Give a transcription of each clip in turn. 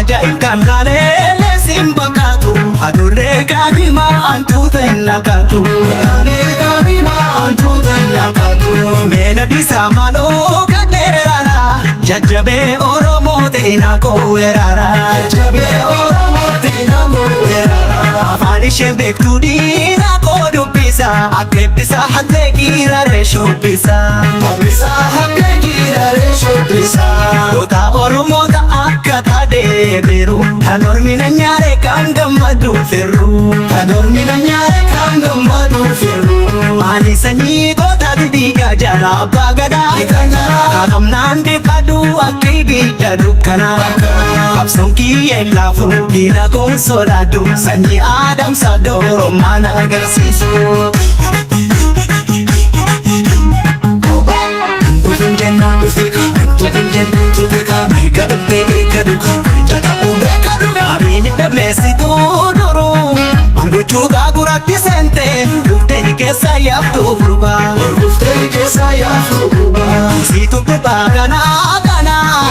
Jaikan kane lesim bakatu Adure kadima antu tenakatu Kane kadima antu tenakatu Mena disamano kaderara Jajjabe oromo tenako erara Jajjabe oromo tenako erara Afani shebektu dina kodu pisa Akepisa hatte gira resho pisa Pisa hatte gira resho pisa Dota oromo ta akkata deebiru Hanormina nyaare kan gammadu firru Hanormina nyaare kan gammadu firru Ani sanyii goota didiga jala abbaa gadaa Kakamnaan deekadu akki bidda dukkana Qabsoon kiyyeen laafu diina koon sodaadhu Sanyii Adamsa Dooroo mana agarsiisu Tufin jennaan tufika Tufin jennaan tufika Beeka dhufe beeka dhuka Jata beeka dhuka Abiini dhabmeessituu duruu Manguchuu gaaguratti seente Dhuftee keessa yaaftuu gurbaa Dhuftee keessa yaaftuu gurbaa Siituu gurbaa kanaa kanaa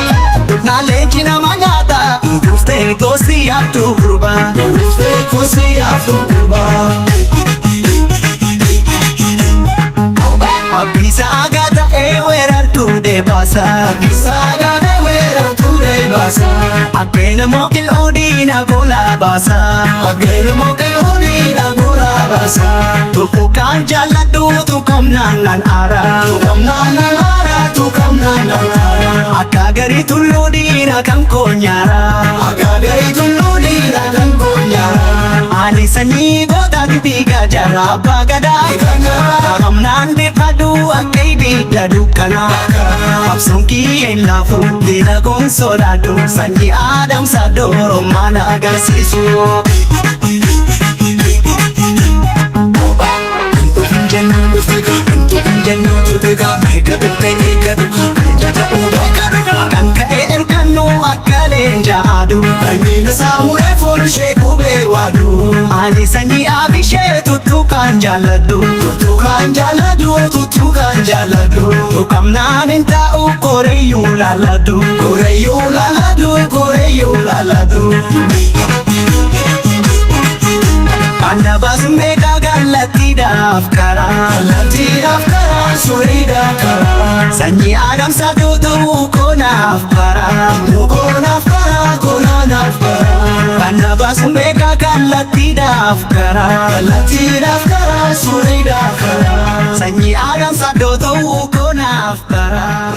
Dhufnaa leenci nama nyaata Dhuftee koosi yaaftuu gurbaa Dhuftee koosi yaaftuu gurbaa Abisa agata weerartuu deebasa Abisa agata weerartuu deebasa Akkeena mookil oodiina gola baasa Akkeena mookil oodiina gola baasa Tukukaan jaalladhu tukamnaan nan aara Tukamnaan nan aara tukamnaan nan aara Akka garii tulluu diina kan koonyaara Akka garii tulluu diina kan koonyaara Ani sanyii goota didiga jala abbaa gadaa Kakamnaan deeffadhu akka ibidda dukkana Qabsoon kiyyeen laafu diina koon sodaadhu Sanyii Adamsa Dooroo mana agarsiisu Tufin jennaan tufika Tufin jennaan tufika Beeka dhufe beeka dhuka Jata beeka dhuka Kan ka'e ergannu akka leenja aduu Sanyiin isaa muree foolishee qubee waadu Ani sanyii abishee tuttukaan jaalladhu Tuttukaan jaalladhu tuttukaan jaalladhu Tukamnaan hin taa'u koreeyyuu laalladhu Koreeyyuu laalladhu koreeyyuu laalladhu Anna baasuun beekaa kallattiidhaaf karaa Kallattiidhaaf karaa suriidhaaf karaa Sanyii Adamsa Dooroo koonaaf karaa Koonaaf karaa koonaaf karaa Anna baasuun beekaa kallattiidhaaf karaa Kallattiidhaaf karaa suriidhaaf karaa Sanyii Adamsa Dooroo koonaaf karaa